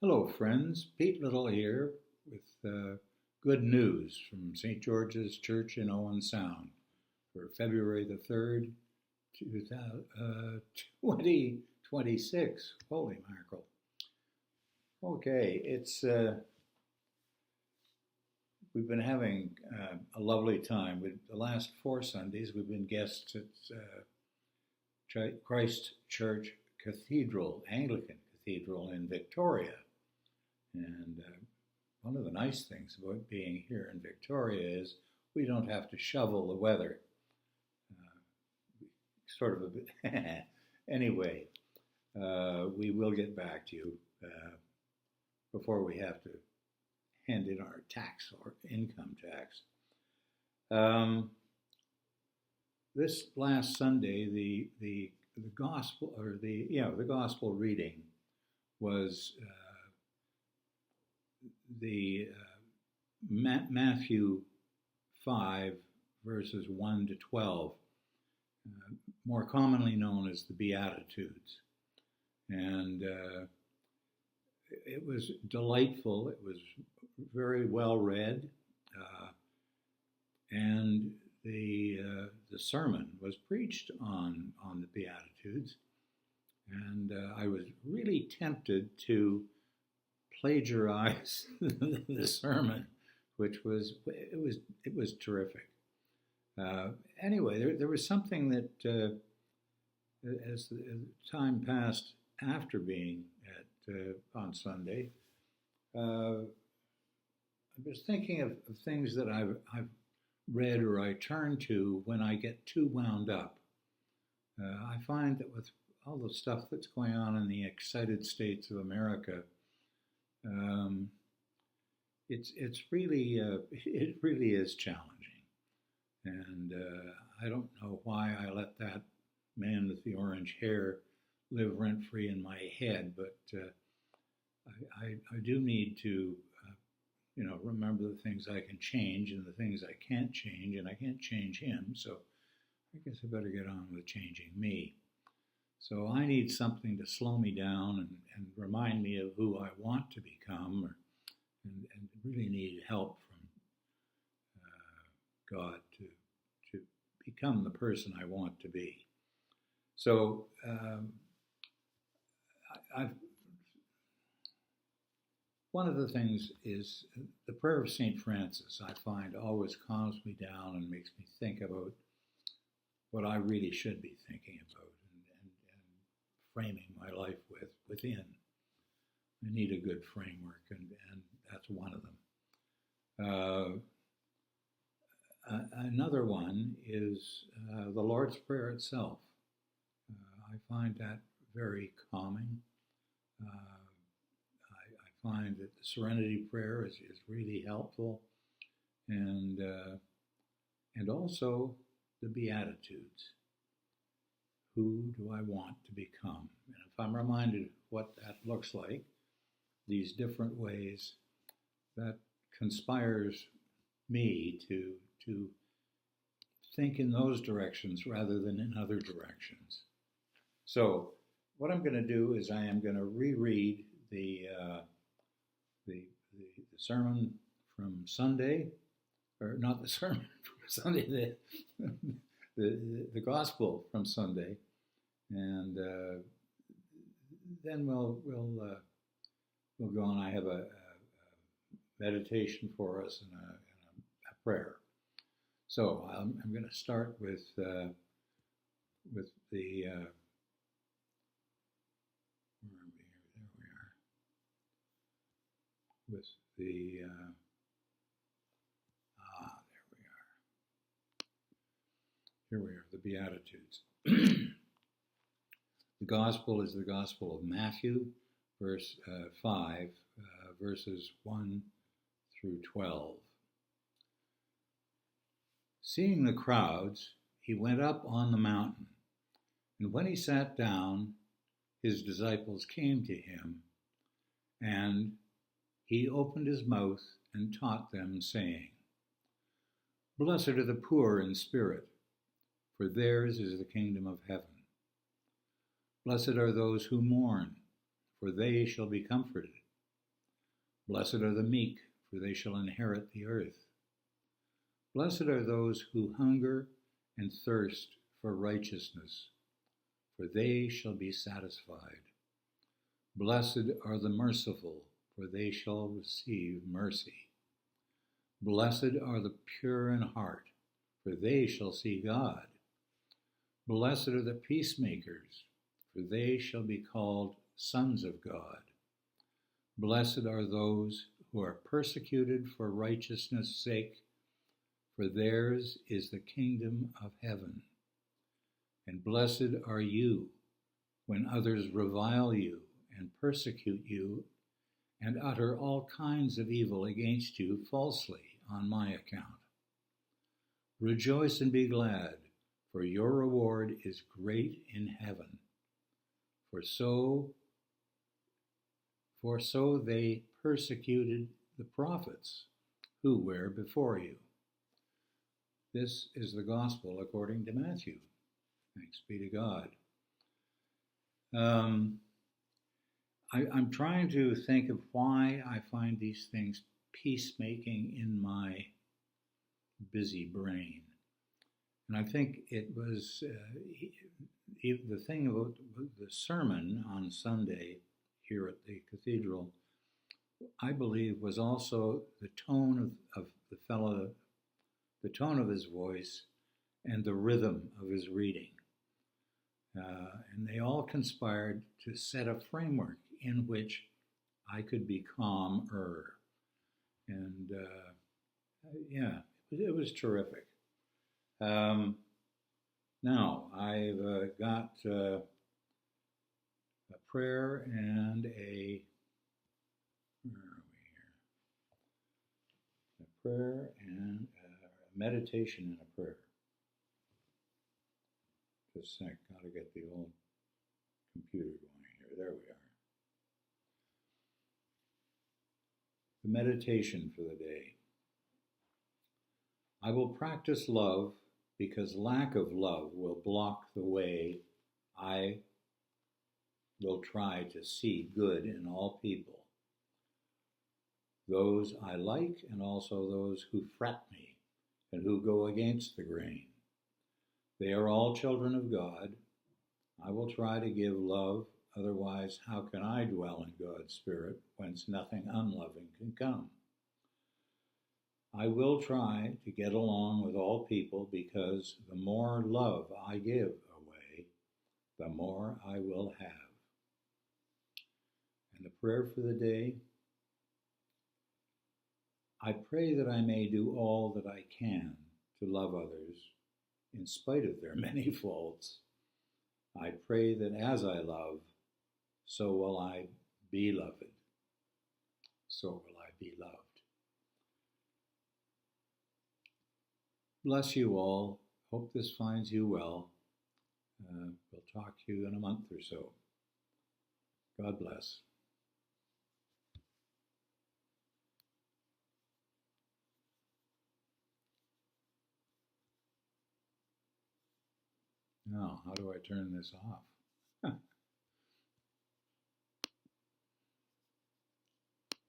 Hello, friends. Pete Little here with good news from St. George's Church in Owen Sound for February the 3rd, 2026. Holy mackerel. Okay, we've been having a lovely time. The last four Sundays, we've been guests at Christ Church Cathedral, Anglican Cathedral in Victoria. And one of the nice things about being here in Victoria is we don't have to shovel the weather. Sort of a bit. Anyway, we will get back to you before we have to hand in our tax or income tax. This last Sunday, the gospel or the gospel reading was the Matthew 5 verses 1 to 12, more commonly known as the Beatitudes, and it was delightful. It was very well read, and the sermon was preached on the Beatitudes, and I was really tempted to plagiarize the sermon, which was terrific. Anyway, there was something that as the time passed after being at on Sunday, I was thinking of things that I've read or I turn to when I get too wound up. I find that with all the stuff that's going on in the excited states of America, it's really it really is challenging, and I don't know why I let that man with the orange hair live rent free in my head, but I do need to remember the things I can change and the things I can't change, and I can't change him, so I guess I better get on with changing me. So I need something to slow me down and remind me of who I want to become, and really need help from God to become the person I want to be. So one of the things is the prayer of St. Francis. I find always calms me down and makes me think about what I really should be thinking about and framing my life within. I need a good framework, and that's one of them. Another one is the Lord's Prayer itself. I find that very calming. I find that the Serenity Prayer is really helpful, and also the Beatitudes. Who do I want to become? And if I'm reminded what that looks like, these different ways, that conspires me to think in those directions rather than in other directions. So what I'm going to do is I am going to reread the sermon from Sunday, or not the sermon from Sunday, the gospel from Sunday, and then we'll go on. I have a meditation for us and a prayer. So I'm going to start with the where are we here? There we are. With the there we are. Here we are, the Beatitudes. The Gospel is the Gospel of Matthew, verse 5, verses 1 through 12. Seeing the crowds, he went up on the mountain, and when he sat down, his disciples came to him, and he opened his mouth and taught them, saying, Blessed are the poor in spirit, for theirs is the kingdom of heaven. Blessed are those who mourn, for they shall be comforted. Blessed are the meek, for they shall inherit the earth. Blessed are those who hunger and thirst for righteousness, for they shall be satisfied. Blessed are the merciful, for they shall receive mercy. Blessed are the pure in heart, for they shall see God. Blessed are the peacemakers, for they shall be called sons of God. Blessed are those who are persecuted for righteousness' sake, for theirs is the kingdom of heaven. And blessed are you when others revile you and persecute you and utter all kinds of evil against you falsely on my account. Rejoice and be glad, for your reward is great in heaven. For so they persecuted the prophets who were before you. This is the gospel according to Matthew. Thanks be to God. I'm trying to think of why I find these things peacemaking in my busy brain. And I think it was the thing about the sermon on Sunday here at the cathedral, I believe, was also the tone of the fellow, the tone of his voice, and the rhythm of his reading. And they all conspired to set a framework in which I could be calmer. And yeah, it was terrific. Now, I've got a prayer and where are we here? A prayer and a meditation and a prayer. Just a sec, gotta get the old computer going here. There we are. The meditation for the day. I will practice love because lack of love will block the way I will try to see good in all people, those I like and also those who fret me and who go against the grain. They are all children of God. I will try to give love, otherwise how can I dwell in God's Spirit whence nothing unloving can come? I will try to get along with all people because the more love I give away, the more I will have. And the prayer for the day, I pray that I may do all that I can to love others in spite of their many faults. I pray that as I love, so will I be loved. So will I be loved. Bless you all. Hope this finds you well. We'll talk to you in a month or so. God bless. Now, how do I turn this off?